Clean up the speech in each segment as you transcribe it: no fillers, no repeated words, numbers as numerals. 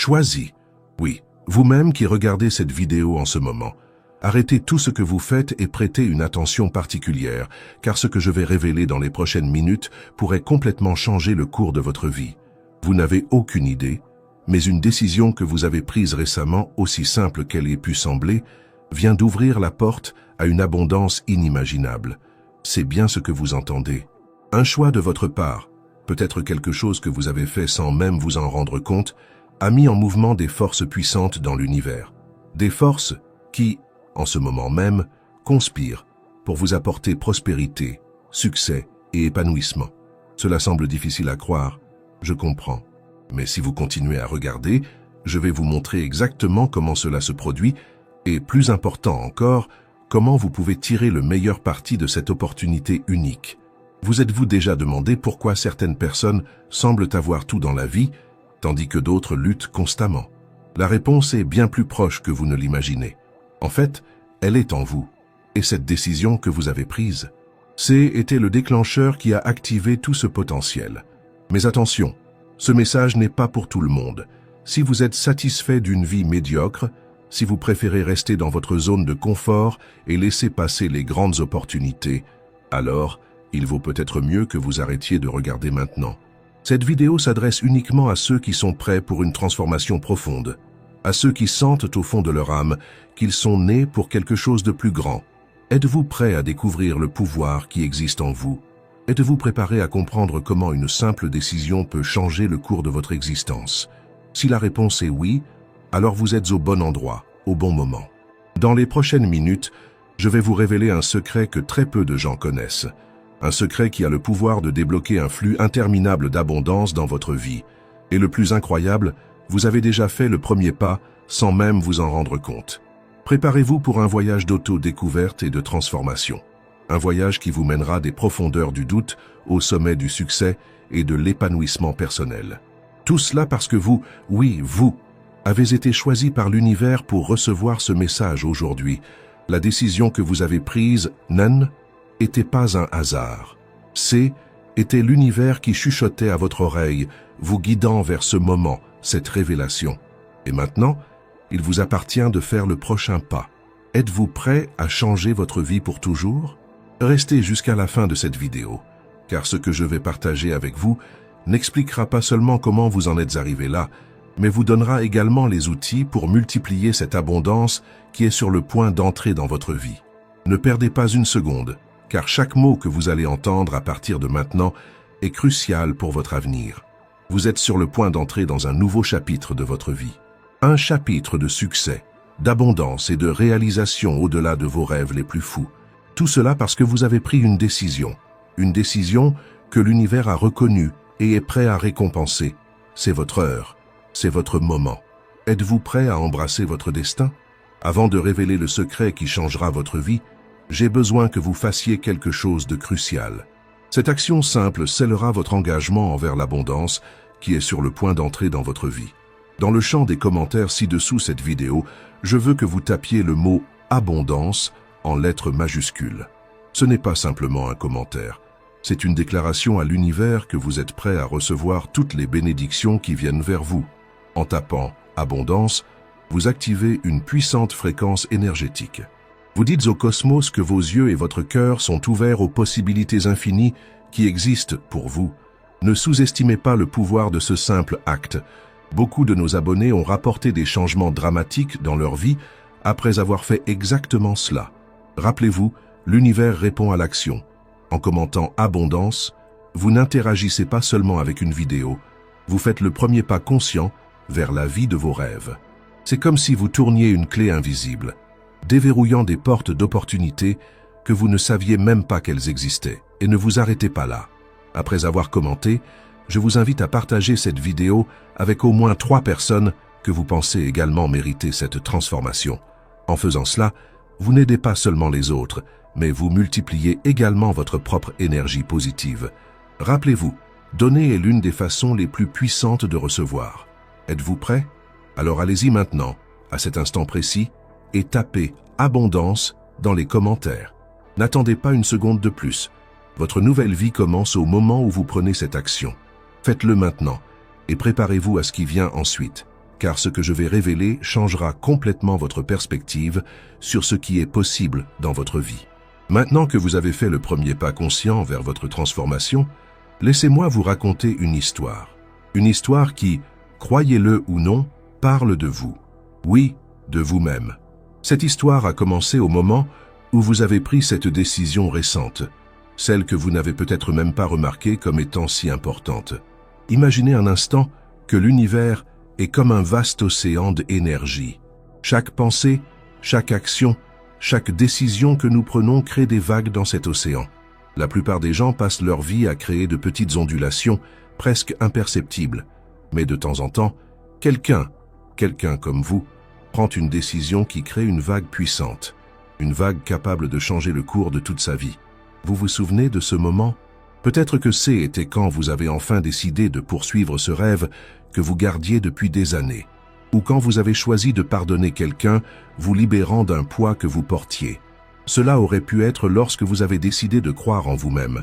Choisi. Oui, vous-même qui regardez cette vidéo en ce moment. Arrêtez tout ce que vous faites et prêtez une attention particulière, car ce que je vais révéler dans les prochaines minutes pourrait complètement changer le cours de votre vie. Vous n'avez aucune idée, mais une décision que vous avez prise récemment, aussi simple qu'elle ait pu sembler, vient d'ouvrir la porte à une abondance inimaginable. C'est bien ce que vous entendez. Un choix de votre part, peut-être quelque chose que vous avez fait sans même vous en rendre compte, a mis en mouvement des forces puissantes dans l'univers. Des forces qui, en ce moment même, conspirent pour vous apporter prospérité, succès et épanouissement. Cela semble difficile à croire, je comprends. Mais si vous continuez à regarder, je vais vous montrer exactement comment cela se produit et, plus important encore, comment vous pouvez tirer le meilleur parti de cette opportunité unique. Vous êtes-vous déjà demandé pourquoi certaines personnes semblent avoir tout dans la vie, tandis que d'autres luttent constamment? La réponse est bien plus proche que vous ne l'imaginez. En fait, elle est en vous. Et cette décision que vous avez prise, était le déclencheur qui a activé tout ce potentiel. Mais attention, ce message n'est pas pour tout le monde. Si vous êtes satisfait d'une vie médiocre, si vous préférez rester dans votre zone de confort et laisser passer les grandes opportunités, alors il vaut peut-être mieux que vous arrêtiez de regarder maintenant. Cette vidéo s'adresse uniquement à ceux qui sont prêts pour une transformation profonde, à ceux qui sentent au fond de leur âme qu'ils sont nés pour quelque chose de plus grand. Êtes-vous prêt à découvrir le pouvoir qui existe en vous? Êtes-vous préparé à comprendre comment une simple décision peut changer le cours de votre existence? Si la réponse est oui, alors vous êtes au bon endroit, au bon moment. Dans les prochaines minutes, je vais vous révéler un secret que très peu de gens connaissent. Un secret qui a le pouvoir de débloquer un flux interminable d'abondance dans votre vie. Et le plus incroyable, vous avez déjà fait le premier pas sans même vous en rendre compte. Préparez-vous pour un voyage d'auto-découverte et de transformation. Un voyage qui vous mènera des profondeurs du doute au sommet du succès et de l'épanouissement personnel. Tout cela parce que vous, oui, vous, avez été choisi par l'univers pour recevoir ce message aujourd'hui. La décision que vous avez prise, n'était pas un hasard. Était l'univers qui chuchotait à votre oreille, vous guidant vers ce moment, cette révélation. Et maintenant, il vous appartient de faire le prochain pas. Êtes-vous prêt à changer votre vie pour toujours? Restez jusqu'à la fin de cette vidéo, car ce que je vais partager avec vous n'expliquera pas seulement comment vous en êtes arrivé là, mais vous donnera également les outils pour multiplier cette abondance qui est sur le point d'entrer dans votre vie. Ne perdez pas une seconde, car chaque mot que vous allez entendre à partir de maintenant est crucial pour votre avenir. Vous êtes sur le point d'entrer dans un nouveau chapitre de votre vie. Un chapitre de succès, d'abondance et de réalisation au-delà de vos rêves les plus fous. Tout cela parce que vous avez pris une décision que l'univers a reconnue et est prêt à récompenser. C'est votre heure, c'est votre moment. Êtes-vous prêt à embrasser votre destin? Avant de révéler le secret qui changera votre vie, j'ai besoin que vous fassiez quelque chose de crucial. Cette action simple scellera votre engagement envers l'abondance qui est sur le point d'entrer dans votre vie. Dans le champ des commentaires ci-dessous cette vidéo, je veux que vous tapiez le mot « abondance » en lettres majuscules. Ce n'est pas simplement un commentaire, c'est une déclaration à l'univers que vous êtes prêt à recevoir toutes les bénédictions qui viennent vers vous. En tapant « abondance », vous activez une puissante fréquence énergétique. Vous dites au cosmos que vos yeux et votre cœur sont ouverts aux possibilités infinies qui existent pour vous. Ne sous-estimez pas le pouvoir de ce simple acte. Beaucoup de nos abonnés ont rapporté des changements dramatiques dans leur vie après avoir fait exactement cela. Rappelez-vous, l'univers répond à l'action. En commentant « abondance », vous n'interagissez pas seulement avec une vidéo, vous faites le premier pas conscient vers la vie de vos rêves. C'est comme si vous tourniez une clé invisible, déverrouillant des portes d'opportunités que vous ne saviez même pas qu'elles existaient. Et ne vous arrêtez pas là. Après avoir commenté, je vous invite à partager cette vidéo avec au moins 3 personnes que vous pensez également mériter cette transformation. En faisant cela, vous n'aidez pas seulement les autres, mais vous multipliez également votre propre énergie positive. Rappelez-vous, donner est l'une des façons les plus puissantes de recevoir. Êtes-vous prêt? Alors allez-y maintenant, à cet instant précis, et tapez « abondance » dans les commentaires. N'attendez pas une seconde de plus. Votre nouvelle vie commence au moment où vous prenez cette action. Faites-le maintenant et préparez-vous à ce qui vient ensuite, car ce que je vais révéler changera complètement votre perspective sur ce qui est possible dans votre vie. Maintenant que vous avez fait le premier pas conscient vers votre transformation, laissez-moi vous raconter une histoire. Une histoire qui, croyez-le ou non, parle de vous. Oui, de vous-même. Cette histoire a commencé au moment où vous avez pris cette décision récente, celle que vous n'avez peut-être même pas remarquée comme étant si importante. Imaginez un instant que l'univers est comme un vaste océan d'énergie. Chaque pensée, chaque action, chaque décision que nous prenons crée des vagues dans cet océan. La plupart des gens passent leur vie à créer de petites ondulations, presque imperceptibles. Mais de temps en temps, quelqu'un comme vous, prend une décision qui crée une vague puissante, une vague capable de changer le cours de toute sa vie. Vous vous souvenez de ce moment? Peut-être que c'était quand vous avez enfin décidé de poursuivre ce rêve que vous gardiez depuis des années, ou quand vous avez choisi de pardonner quelqu'un, vous libérant d'un poids que vous portiez. Cela aurait pu être lorsque vous avez décidé de croire en vous-même,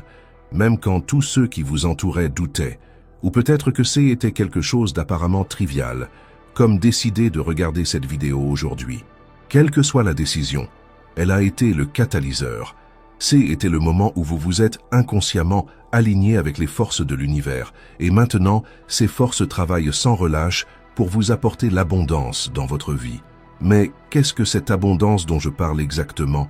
même quand tous ceux qui vous entouraient doutaient, ou peut-être que c'était quelque chose d'apparemment trivial, comme décider de regarder cette vidéo aujourd'hui. Quelle que soit la décision, elle a été le catalyseur. C'était le moment où vous vous êtes inconsciemment aligné avec les forces de l'univers, et maintenant, ces forces travaillent sans relâche pour vous apporter l'abondance dans votre vie. Mais qu'est-ce que cette abondance dont je parle exactement?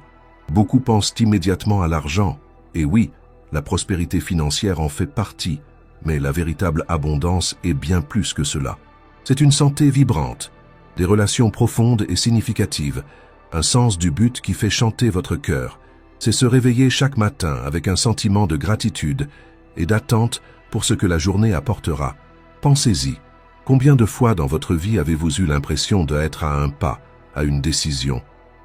Beaucoup pensent immédiatement à l'argent, et oui, la prospérité financière en fait partie, mais la véritable abondance est bien plus que cela. C'est une santé vibrante, des relations profondes et significatives, un sens du but qui fait chanter votre cœur. C'est se réveiller chaque matin avec un sentiment de gratitude et d'attente pour ce que la journée apportera. Pensez-y. Combien de fois dans votre vie avez-vous eu l'impression d'être à un pas, à une décision,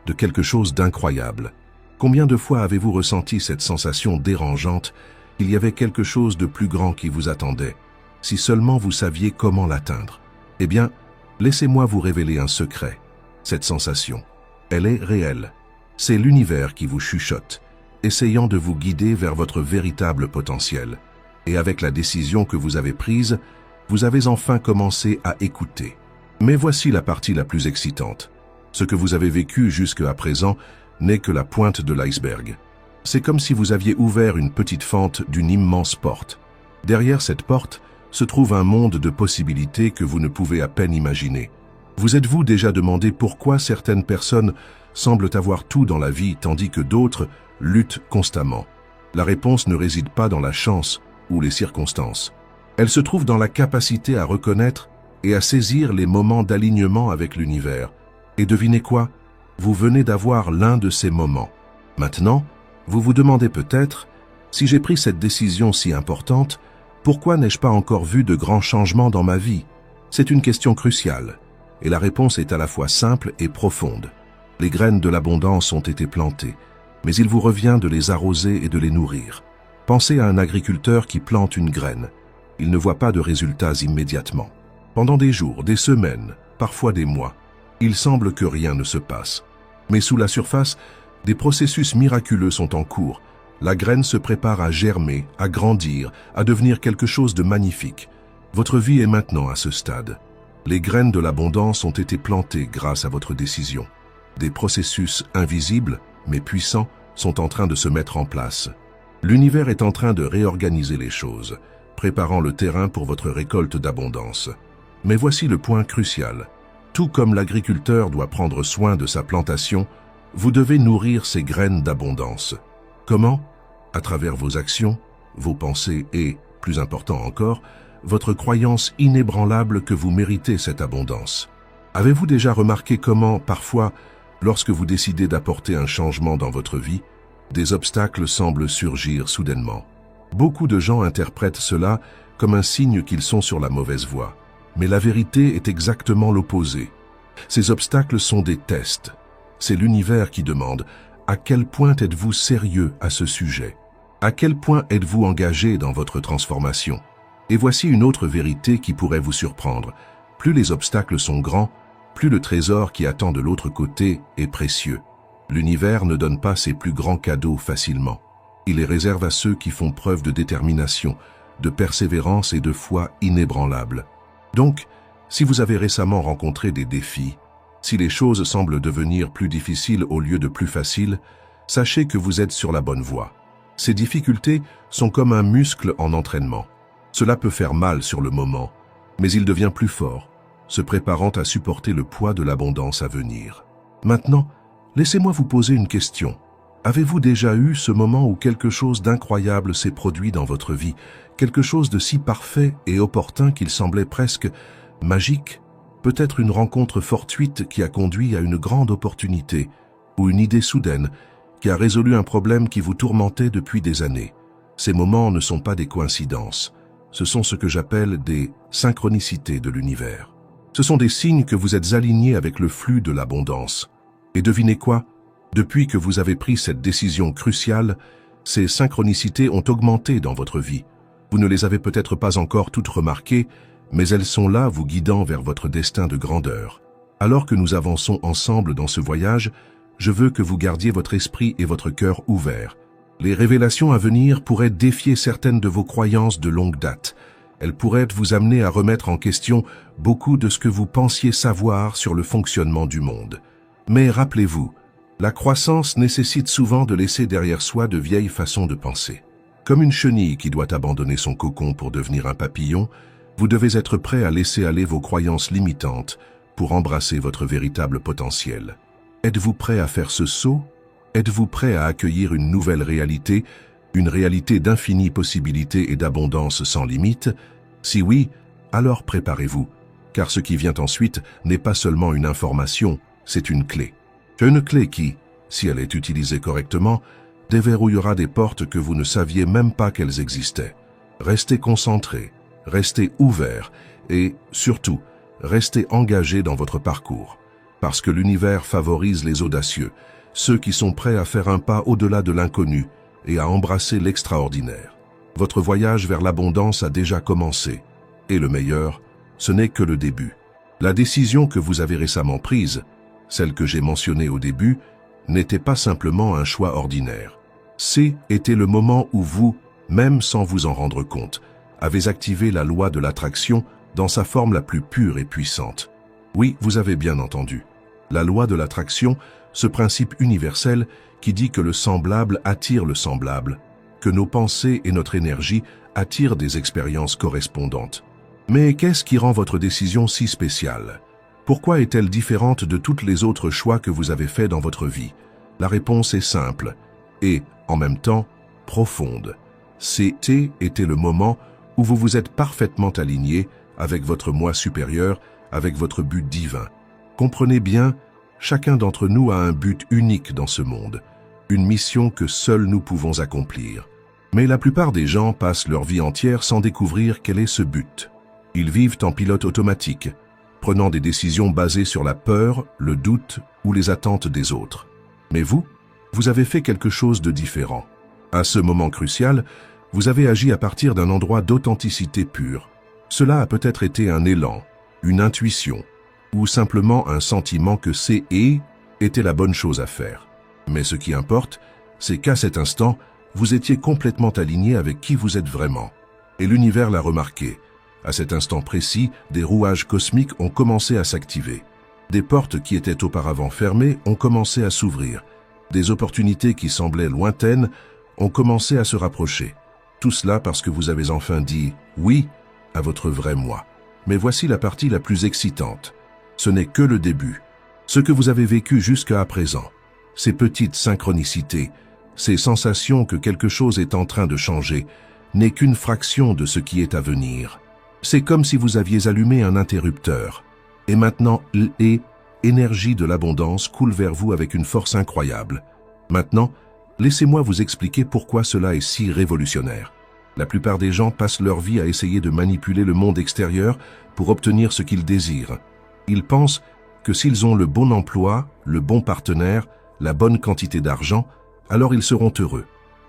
de quelque chose d'incroyable? Combien de fois avez-vous ressenti cette sensation dérangeante qu'il y avait quelque chose de plus grand qui vous attendait, si seulement vous saviez comment l'atteindre? Eh bien, laissez-moi vous révéler un secret. Cette sensation, elle est réelle. C'est l'univers qui vous chuchote, essayant de vous guider vers votre véritable potentiel. Et avec la décision que vous avez prise, vous avez enfin commencé à écouter. Mais voici la partie la plus excitante. Ce que vous avez vécu jusqu'à présent n'est que la pointe de l'iceberg. C'est comme si vous aviez ouvert une petite fente d'une immense porte. Derrière cette porte se trouve un monde de possibilités que vous ne pouvez à peine imaginer. Vous êtes-vous déjà demandé pourquoi certaines personnes semblent avoir tout dans la vie tandis que d'autres luttent constamment? La réponse ne réside pas dans la chance ou les circonstances. Elle se trouve dans la capacité à reconnaître et à saisir les moments d'alignement avec l'univers. Et devinez quoi? Vous venez d'avoir l'un de ces moments. Maintenant, vous vous demandez peut-être, si j'ai pris cette décision si importante, pourquoi n'ai-je pas encore vu de grands changements dans ma vie? C'est une question cruciale, et la réponse est à la fois simple et profonde. Les graines de l'abondance ont été plantées, mais il vous revient de les arroser et de les nourrir. Pensez à un agriculteur qui plante une graine. Il ne voit pas de résultats immédiatement. Pendant des jours, des semaines, parfois des mois, il semble que rien ne se passe. Mais sous la surface, des processus miraculeux sont en cours. La graine se prépare à germer, à grandir, à devenir quelque chose de magnifique. Votre vie est maintenant à ce stade. Les graines de l'abondance ont été plantées grâce à votre décision. Des processus invisibles, mais puissants, sont en train de se mettre en place. L'univers est en train de réorganiser les choses, préparant le terrain pour votre récolte d'abondance. Mais voici le point crucial. Tout comme l'agriculteur doit prendre soin de sa plantation, vous devez nourrir ces graines d'abondance. Comment? À travers vos actions, vos pensées et, plus important encore, votre croyance inébranlable que vous méritez cette abondance. Avez-vous déjà remarqué comment, parfois, lorsque vous décidez d'apporter un changement dans votre vie, des obstacles semblent surgir soudainement? Beaucoup de gens interprètent cela comme un signe qu'ils sont sur la mauvaise voie. Mais la vérité est exactement l'opposé. Ces obstacles sont des tests. C'est l'univers qui demande « À quel point êtes-vous sérieux à ce sujet? À quel point êtes-vous engagé dans votre transformation ?» Et voici une autre vérité qui pourrait vous surprendre. Plus les obstacles sont grands, plus le trésor qui attend de l'autre côté est précieux. L'univers ne donne pas ses plus grands cadeaux facilement. Il les réserve à ceux qui font preuve de détermination, de persévérance et de foi inébranlable. Donc, Si vous avez récemment rencontré des défis, si les choses semblent devenir plus difficiles au lieu de plus faciles, sachez que vous êtes sur la bonne voie. Ces difficultés sont comme un muscle en entraînement. Cela peut faire mal sur le moment, mais il devient plus fort, se préparant à supporter le poids de l'abondance à venir. Maintenant, laissez-moi vous poser une question. Avez-vous déjà eu ce moment où quelque chose d'incroyable s'est produit dans votre vie, quelque chose de si parfait et opportun qu'il semblait presque magique? Peut-être une rencontre fortuite qui a conduit à une grande opportunité, ou une idée soudaine qui a résolu un problème qui vous tourmentait depuis des années. Ces moments ne sont pas des coïncidences, ce sont ce que j'appelle des synchronicités de l'univers. Ce sont des signes que vous êtes alignés avec le flux de l'abondance. Et devinez quoi? Depuis que vous avez pris cette décision cruciale, ces synchronicités ont augmenté dans votre vie. Vous ne les avez peut-être pas encore toutes remarquées, mais elles sont là vous guidant vers votre destin de grandeur. Alors que nous avançons ensemble dans ce voyage, je veux que vous gardiez votre esprit et votre cœur ouverts. Les révélations à venir pourraient défier certaines de vos croyances de longue date. Elles pourraient vous amener à remettre en question beaucoup de ce que vous pensiez savoir sur le fonctionnement du monde. Mais rappelez-vous, la croissance nécessite souvent de laisser derrière soi de vieilles façons de penser. Comme une chenille qui doit abandonner son cocon pour devenir un papillon, vous devez être prêt à laisser aller vos croyances limitantes pour embrasser votre véritable potentiel. Êtes-vous prêt à faire ce saut? Êtes-vous prêt à accueillir une nouvelle réalité, une réalité d'infinies possibilités et d'abondance sans limite? Si oui, alors préparez-vous, car ce qui vient ensuite n'est pas seulement une information, c'est une clé. Une clé qui, si elle est utilisée correctement, déverrouillera des portes que vous ne saviez même pas qu'elles existaient. Restez concentrés, restez ouverts et, surtout, restez engagés dans votre parcours. Parce que l'univers favorise les audacieux, ceux qui sont prêts à faire un pas au-delà de l'inconnu et à embrasser l'extraordinaire. Votre voyage vers l'abondance a déjà commencé. Et le meilleur, ce n'est que le début. La décision que vous avez récemment prise, celle que j'ai mentionnée au début, n'était pas simplement un choix ordinaire. C'était le moment où vous, même sans vous en rendre compte, avez activé la loi de l'attraction dans sa forme la plus pure et puissante. Oui, vous avez bien entendu. La loi de l'attraction, ce principe universel qui dit que le semblable attire le semblable, que nos pensées et notre énergie attirent des expériences correspondantes. Mais qu'est-ce qui rend votre décision si spéciale? Pourquoi est-elle différente de toutes les autres choix que vous avez faits dans votre vie? La réponse est simple et, en même temps, profonde. C'était le moment où vous vous êtes parfaitement aligné avec votre moi supérieur, avec votre but divin. Comprenez bien, chacun d'entre nous a un but unique dans ce monde, une mission que seuls nous pouvons accomplir. Mais la plupart des gens passent leur vie entière sans découvrir quel est ce but. Ils vivent en pilote automatique, prenant des décisions basées sur la peur, le doute ou les attentes des autres. Mais vous avez fait quelque chose de différent. À ce moment crucial, vous avez agi à partir d'un endroit d'authenticité pure. Cela a peut-être été un élan, une intuition, ou simplement un sentiment que était la bonne chose à faire. Mais ce qui importe, c'est qu'à cet instant, vous étiez complètement aligné avec qui vous êtes vraiment. Et l'univers l'a remarqué. À cet instant précis, des rouages cosmiques ont commencé à s'activer. Des portes qui étaient auparavant fermées ont commencé à s'ouvrir. Des opportunités qui semblaient lointaines ont commencé à se rapprocher. Tout cela parce que vous avez enfin dit « oui » à votre vrai moi. Mais voici la partie la plus excitante. Ce n'est que le début. Ce que vous avez vécu jusqu'à présent, ces petites synchronicités, ces sensations que quelque chose est en train de changer, n'est qu'une fraction de ce qui est à venir. C'est comme si vous aviez allumé un interrupteur. Et maintenant, l'énergie de l'abondance coule vers vous avec une force incroyable. Maintenant, laissez-moi vous expliquer pourquoi cela est si révolutionnaire. La plupart des gens passent leur vie à essayer de manipuler le monde extérieur pour obtenir ce qu'ils désirent. Ils pensent que s'ils ont le bon emploi, le bon partenaire, la bonne quantité d'argent, alors ils seront heureux.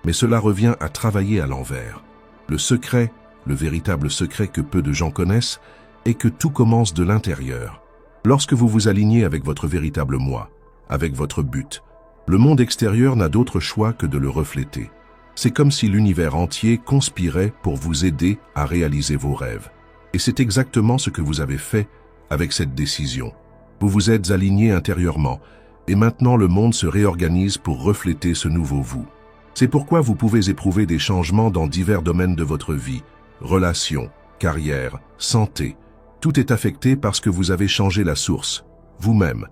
Mais cela revient à travailler à l'envers. Le secret, le véritable secret que peu de gens connaissent, est que tout commence de l'intérieur. Lorsque vous vous alignez avec votre véritable moi, avec votre but, le monde extérieur n'a d'autre choix que de le refléter. C'est comme si l'univers entier conspirait pour vous aider à réaliser vos rêves. Et c'est exactement ce que vous avez fait avec cette décision. Vous vous êtes aligné intérieurement, et maintenant le monde se réorganise pour refléter ce nouveau vous. C'est pourquoi vous pouvez éprouver des changements dans divers domaines de votre vie, relations, carrière, santé. Tout est affecté parce que vous avez changé la source, vous-même.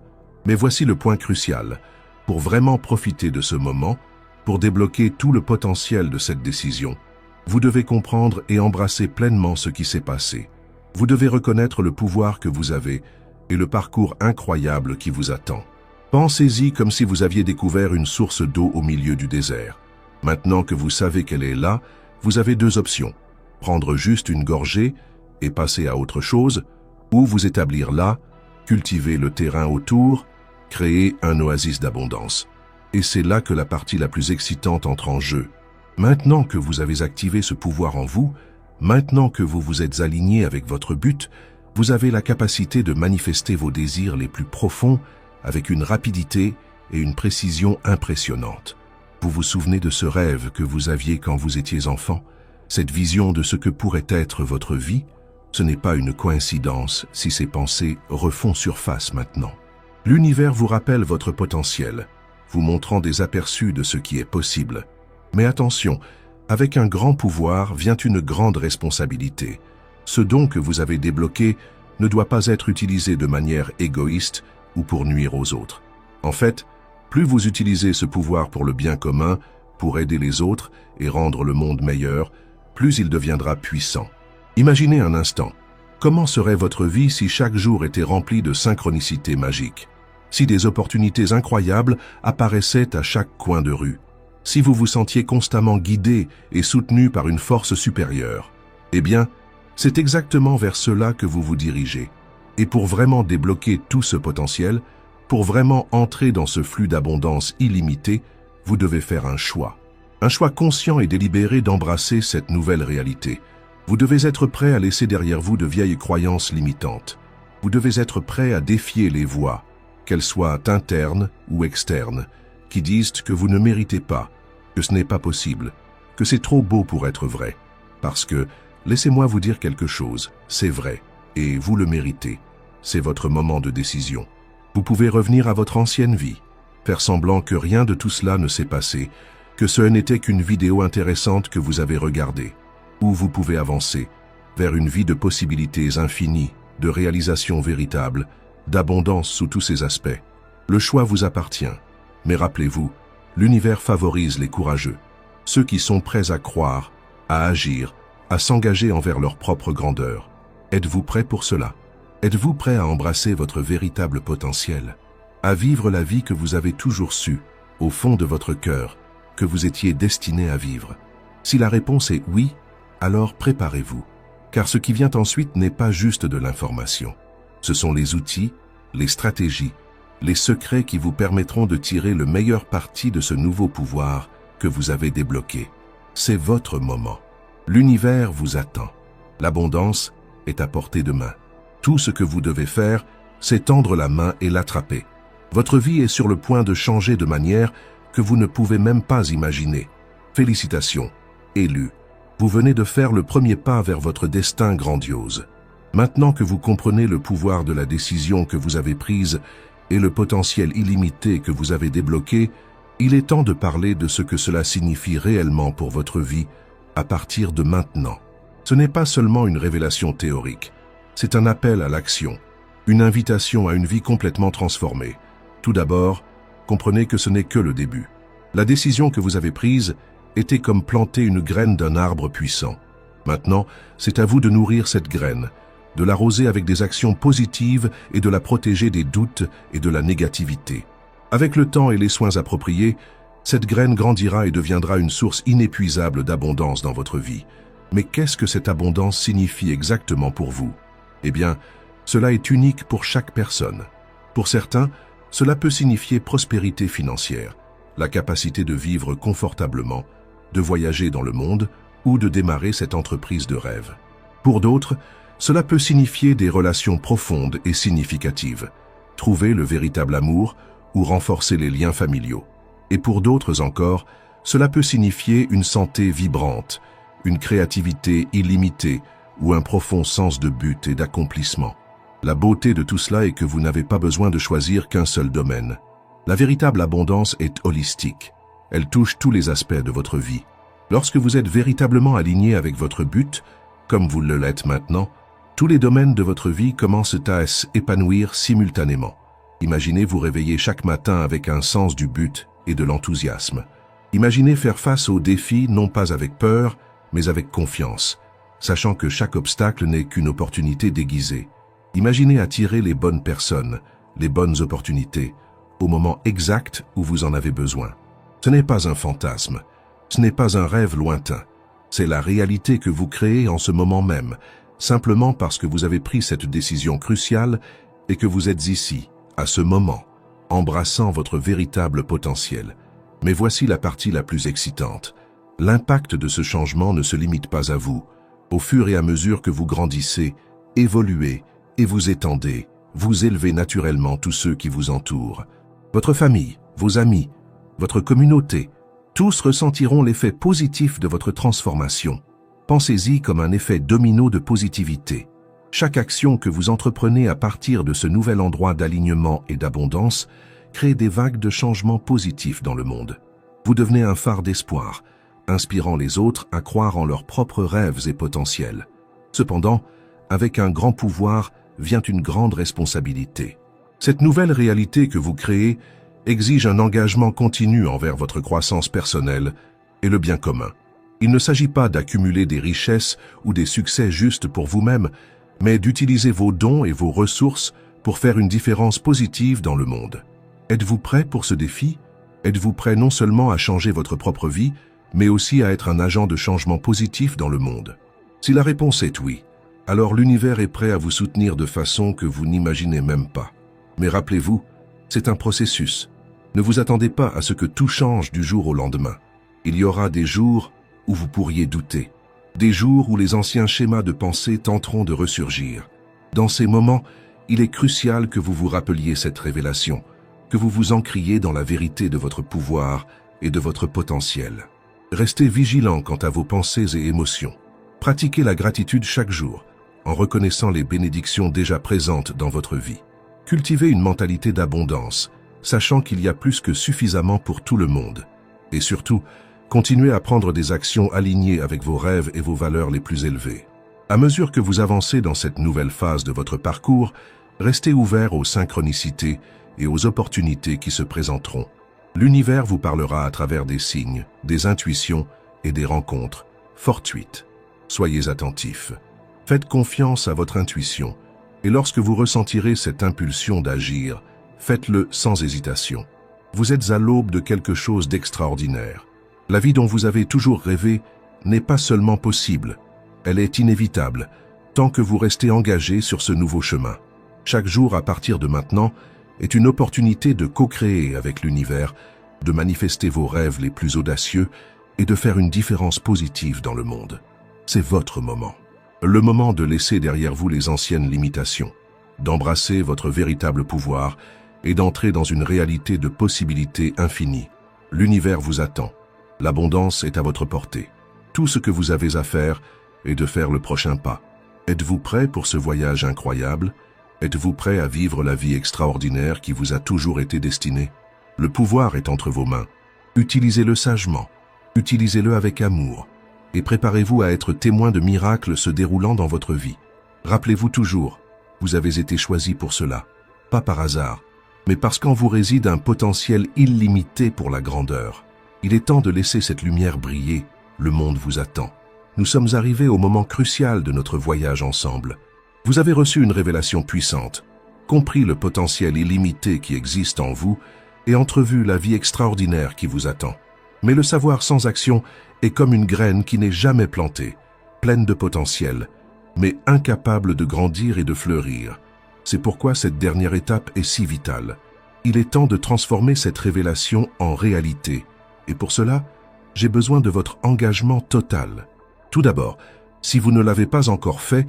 Mais voici le point crucial. Pour vraiment profiter de ce moment, pour débloquer tout le potentiel de cette décision, vous devez comprendre et embrasser pleinement ce qui s'est passé. Vous devez reconnaître le pouvoir que vous avez et le parcours incroyable qui vous attend. Pensez-y comme si vous aviez découvert une source d'eau au milieu du désert. Maintenant que vous savez qu'elle est là, vous avez deux options. Prendre juste une gorgée et passer à autre chose, ou vous établir là, cultiver le terrain autour, créer un oasis d'abondance. Et c'est là que la partie la plus excitante entre en jeu. Maintenant que vous avez activé ce pouvoir en vous, maintenant que vous vous êtes aligné avec votre but, vous avez la capacité de manifester vos désirs les plus profonds avec une rapidité et une précision impressionnantes. Vous vous souvenez de ce rêve que vous aviez quand vous étiez enfant? Cette vision de ce que pourrait être votre vie? Ce n'est pas une coïncidence si ces pensées refont surface maintenant. L'univers vous rappelle votre potentiel, vous montrant des aperçus de ce qui est possible. Mais attention, avec un grand pouvoir vient une grande responsabilité. Ce don que vous avez débloqué ne doit pas être utilisé de manière égoïste ou pour nuire aux autres. En fait, plus vous utilisez ce pouvoir pour le bien commun, pour aider les autres et rendre le monde meilleur, plus il deviendra puissant. Imaginez un instant, comment serait votre vie si chaque jour était rempli de synchronicité magique? Si des opportunités incroyables apparaissaient à chaque coin de rue? Si vous vous sentiez constamment guidé et soutenu par une force supérieure? Eh bien, c'est exactement vers cela que vous vous dirigez. Et pour vraiment débloquer tout ce potentiel, pour vraiment entrer dans ce flux d'abondance illimité, vous devez faire un choix. Un choix conscient et délibéré d'embrasser cette nouvelle réalité. Vous devez être prêt à laisser derrière vous de vieilles croyances limitantes. Vous devez être prêt à défier les voix, qu'elles soient internes ou externes, qui disent que vous ne méritez pas, que ce n'est pas possible, que c'est trop beau pour être vrai. Parce que, laissez-moi vous dire quelque chose, c'est vrai, et vous le méritez. C'est votre moment de décision. Vous pouvez revenir à votre ancienne vie, faire semblant que rien de tout cela ne s'est passé, que ce n'était qu'une vidéo intéressante que vous avez regardée. Ou vous pouvez avancer vers une vie de possibilités infinies, de réalisations véritables, d'abondance sous tous ses aspects. Le choix vous appartient. Mais rappelez-vous, l'univers favorise les courageux, ceux qui sont prêts à croire, à agir, à s'engager envers leur propre grandeur. Êtes-vous prêt pour cela? Êtes-vous prêt à embrasser votre véritable potentiel? À vivre la vie que vous avez toujours su, au fond de votre cœur, que vous étiez destiné à vivre? Si la réponse est oui, alors préparez-vous. Car ce qui vient ensuite n'est pas juste de l'information. Ce sont les outils, les stratégies, les secrets qui vous permettront de tirer le meilleur parti de ce nouveau pouvoir que vous avez débloqué. C'est votre moment. L'univers vous attend. L'abondance est à portée de main. Tout ce que vous devez faire, c'est tendre la main et l'attraper. Votre vie est sur le point de changer de manière que vous ne pouvez même pas imaginer. Félicitations, élu. Vous venez de faire le premier pas vers votre destin grandiose. Maintenant que vous comprenez le pouvoir de la décision que vous avez prise et le potentiel illimité que vous avez débloqué, il est temps de parler de ce que cela signifie réellement pour votre vie à partir de maintenant. Ce n'est pas seulement une révélation théorique, c'est un appel à l'action, une invitation à une vie complètement transformée. Tout d'abord, comprenez que ce n'est que le début. La décision que vous avez prise était comme planter une graine d'un arbre puissant. Maintenant, c'est à vous de nourrir cette graine, de l'arroser avec des actions positives et de la protéger des doutes et de la négativité. Avec le temps et les soins appropriés, cette graine grandira et deviendra une source inépuisable d'abondance dans votre vie. Mais qu'est-ce que cette abondance signifie exactement pour vous? Eh bien, cela est unique pour chaque personne. Pour certains, cela peut signifier prospérité financière, la capacité de vivre confortablement, de voyager dans le monde ou de démarrer cette entreprise de rêve. Pour d'autres, cela peut signifier des relations profondes et significatives, trouver le véritable amour ou renforcer les liens familiaux. Et pour d'autres encore, cela peut signifier une santé vibrante, une créativité illimitée ou un profond sens de but et d'accomplissement. La beauté de tout cela est que vous n'avez pas besoin de choisir qu'un seul domaine. La véritable abondance est holistique. Elle touche tous les aspects de votre vie. Lorsque vous êtes véritablement aligné avec votre but, comme vous l'êtes maintenant, tous les domaines de votre vie commencent à s'épanouir simultanément. Imaginez vous réveiller chaque matin avec un sens du but et de l'enthousiasme. Imaginez faire face aux défis non pas avec peur, mais avec confiance, sachant que chaque obstacle n'est qu'une opportunité déguisée. Imaginez attirer les bonnes personnes, les bonnes opportunités, au moment exact où vous en avez besoin. Ce n'est pas un fantasme, ce n'est pas un rêve lointain, c'est la réalité que vous créez en ce moment même, simplement parce que vous avez pris cette décision cruciale et que vous êtes ici, à ce moment, embrassant votre véritable potentiel. Mais voici la partie la plus excitante. L'impact de ce changement ne se limite pas à vous. Au fur et à mesure que vous grandissez, évoluez et vous étendez, vous élevez naturellement tous ceux qui vous entourent. Votre famille, vos amis, votre communauté, tous ressentiront l'effet positif de votre transformation. Pensez-y comme un effet domino de positivité. Chaque action que vous entreprenez à partir de ce nouvel endroit d'alignement et d'abondance crée des vagues de changements positifs dans le monde. Vous devenez un phare d'espoir, inspirant les autres à croire en leurs propres rêves et potentiels. Cependant, avec un grand pouvoir vient une grande responsabilité. Cette nouvelle réalité que vous créez exige un engagement continu envers votre croissance personnelle et le bien commun. Il ne s'agit pas d'accumuler des richesses ou des succès juste pour vous-même, mais d'utiliser vos dons et vos ressources pour faire une différence positive dans le monde. Êtes-vous prêt pour ce défi? Êtes-vous prêt non seulement à changer votre propre vie, mais aussi à être un agent de changement positif dans le monde? Si la réponse est oui, alors l'univers est prêt à vous soutenir de façon que vous n'imaginez même pas. Mais rappelez-vous, c'est un processus. Ne vous attendez pas à ce que tout change du jour au lendemain. Il y aura des jours où vous pourriez douter, des jours où les anciens schémas de pensée tenteront de ressurgir. Dans ces moments, il est crucial que vous vous rappeliez cette révélation, que vous vous ancriez dans la vérité de votre pouvoir et de votre potentiel. Restez vigilant quant à vos pensées et émotions. Pratiquez la gratitude chaque jour, en reconnaissant les bénédictions déjà présentes dans votre vie. Cultivez une mentalité d'abondance, sachant qu'il y a plus que suffisamment pour tout le monde. Et surtout, continuez à prendre des actions alignées avec vos rêves et vos valeurs les plus élevées. À mesure que vous avancez dans cette nouvelle phase de votre parcours, restez ouvert aux synchronicités et aux opportunités qui se présenteront. L'univers vous parlera à travers des signes, des intuitions et des rencontres fortuites. Soyez attentifs. Faites confiance à votre intuition et lorsque vous ressentirez cette impulsion d'agir, faites-le sans hésitation. Vous êtes à l'aube de quelque chose d'extraordinaire. La vie dont vous avez toujours rêvé n'est pas seulement possible, elle est inévitable, tant que vous restez engagé sur ce nouveau chemin. Chaque jour à partir de maintenant est une opportunité de co-créer avec l'univers, de manifester vos rêves les plus audacieux et de faire une différence positive dans le monde. C'est votre moment. Le moment de laisser derrière vous les anciennes limitations, d'embrasser votre véritable pouvoir et d'entrer dans une réalité de possibilités infinies. L'univers vous attend. L'abondance est à votre portée. Tout ce que vous avez à faire est de faire le prochain pas. Êtes-vous prêt pour ce voyage incroyable? Êtes-vous prêt à vivre la vie extraordinaire qui vous a toujours été destinée? Le pouvoir est entre vos mains. Utilisez-le sagement, utilisez-le avec amour, et préparez-vous à être témoin de miracles se déroulant dans votre vie. Rappelez-vous toujours, vous avez été choisi pour cela, pas par hasard, mais parce qu'en vous réside un potentiel illimité pour la grandeur. Il est temps de laisser cette lumière briller, le monde vous attend. Nous sommes arrivés au moment crucial de notre voyage ensemble. Vous avez reçu une révélation puissante, compris le potentiel illimité qui existe en vous et entrevu la vie extraordinaire qui vous attend. Mais le savoir sans action est comme une graine qui n'est jamais plantée, pleine de potentiel, mais incapable de grandir et de fleurir. C'est pourquoi cette dernière étape est si vitale. Il est temps de transformer cette révélation en réalité. Et pour cela, j'ai besoin de votre engagement total. Tout d'abord, si vous ne l'avez pas encore fait,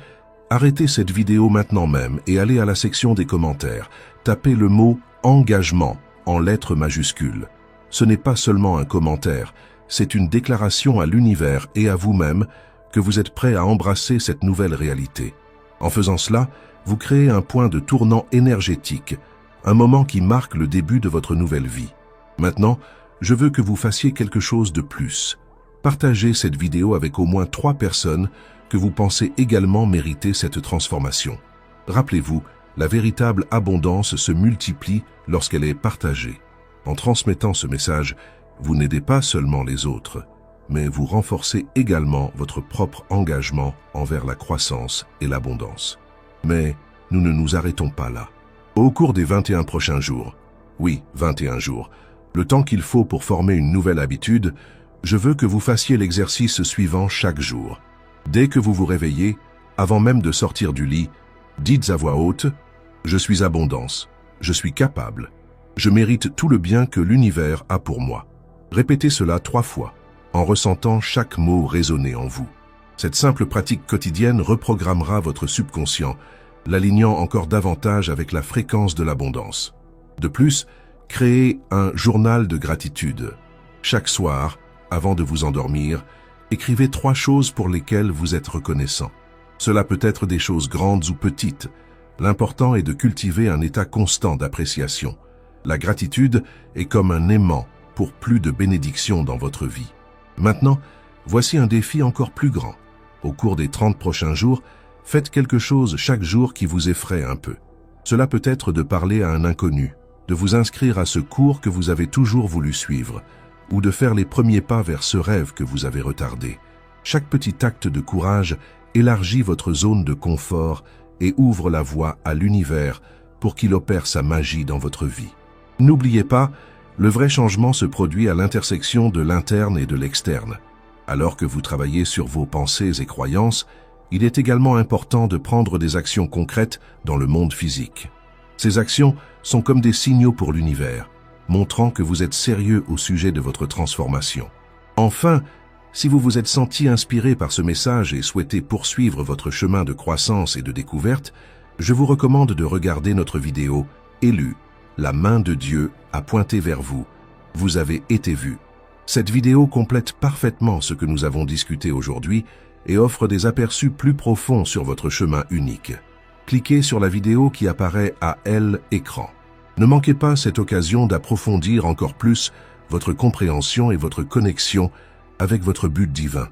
arrêtez cette vidéo maintenant même et allez à la section des commentaires. Tapez le mot « engagement » en lettres majuscules. Ce n'est pas seulement un commentaire, c'est une déclaration à l'univers et à vous-même que vous êtes prêt à embrasser cette nouvelle réalité. En faisant cela, Vous créez un point de tournant énergétique, un moment qui marque le début de votre nouvelle vie. Maintenant, je veux que vous fassiez quelque chose de plus. Partagez cette vidéo avec au moins 3 personnes que vous pensez également mériter cette transformation. Rappelez-vous, la véritable abondance se multiplie lorsqu'elle est partagée. En transmettant ce message, vous n'aidez pas seulement les autres, mais vous renforcez également votre propre engagement envers la croissance et l'abondance. Mais nous ne nous arrêtons pas là. Au cours des 21 prochains jours, oui, 21 jours, le temps qu'il faut pour former une nouvelle habitude, je veux que vous fassiez l'exercice suivant chaque jour. Dès que vous vous réveillez, avant même de sortir du lit, dites à voix haute « Je suis abondance, je suis capable, je mérite tout le bien que l'univers a pour moi ». Répétez cela 3 fois, en ressentant chaque mot résonner en vous. Cette simple pratique quotidienne reprogrammera votre subconscient, l'alignant encore davantage avec la fréquence de l'abondance. De plus, créez un journal de gratitude. Chaque soir, avant de vous endormir, écrivez 3 choses pour lesquelles vous êtes reconnaissant. Cela peut être des choses grandes ou petites. L'important est de cultiver un état constant d'appréciation. La gratitude est comme un aimant pour plus de bénédictions dans votre vie. Maintenant, voici un défi encore plus grand. Au cours des 30 prochains jours, faites quelque chose chaque jour qui vous effraie un peu. Cela peut être de parler à un inconnu, de vous inscrire à ce cours que vous avez toujours voulu suivre, ou de faire les premiers pas vers ce rêve que vous avez retardé. Chaque petit acte de courage élargit votre zone de confort et ouvre la voie à l'univers pour qu'il opère sa magie dans votre vie. N'oubliez pas, le vrai changement se produit à l'intersection de l'interne et de l'externe. Alors que vous travaillez sur vos pensées et croyances, il est également important de prendre des actions concrètes dans le monde physique. Ces actions sont comme des signaux pour l'univers, montrant que vous êtes sérieux au sujet de votre transformation. Enfin, si vous vous êtes senti inspiré par ce message et souhaitez poursuivre votre chemin de croissance et de découverte, je vous recommande de regarder notre vidéo « Élu, la main de Dieu a pointé vers vous. Vous avez été vu ». Cette vidéo complète parfaitement ce que nous avons discuté aujourd'hui et offre des aperçus plus profonds sur votre chemin unique. Cliquez sur la vidéo qui apparaît à l'écran. Ne manquez pas cette occasion d'approfondir encore plus votre compréhension et votre connexion avec votre but divin.